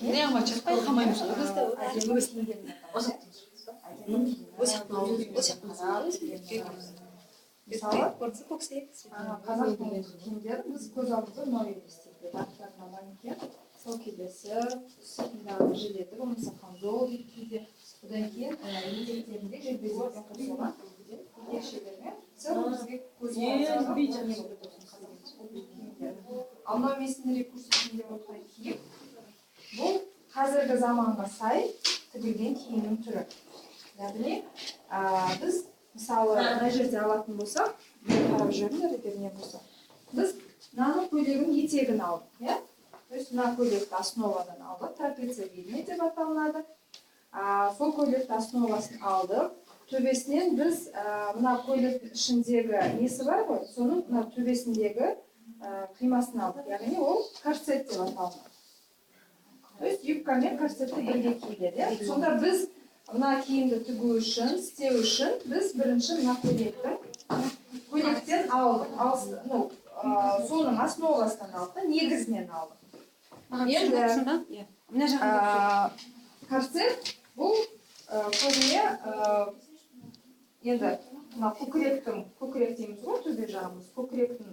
Ne amaç? Bayqamaymiz ғой бізді. Өз киінген мысалы қазақ киімдер біз көз алдымызда мынау елестейді. Дақтарына манекен, сол келесі, сыртындағы жилеті болмаса камзол дейді кейде. Одан кейін етектерінде желбезектен қосылған ершелермен целый бізге көз ал мынау мен сендерге көрсеткім деп отырған киім бұл қазіргі заманға сай тігілген киімнің түрі. Яғни біз мысалы мына жерде алатын болсақ, қарап жүріңдер егер не болса, біз мынаның көйлегінің етегін алдық, иә? То есть мына көйлекті основадан алдық, трапециевидный деп аталынады. Сол көйлекті основасын алдық. Төбесінен біз мына көйлектің ішіндегі несі бар ғой, соның мына төбесіндегі қимасын алдық. Яғни ол корсет деп аталынады. То есть юбка мен корсетті бірге киіледі. Сонда біз мына киімді тігу үшін, істеу үшін біз бірінші мына көйлектен алдық. Соның основасынан алдық, негізінен алдық. Корсет бұл көбіне енді көкірек дейміз ғой, төбе жағымыз, көкіректің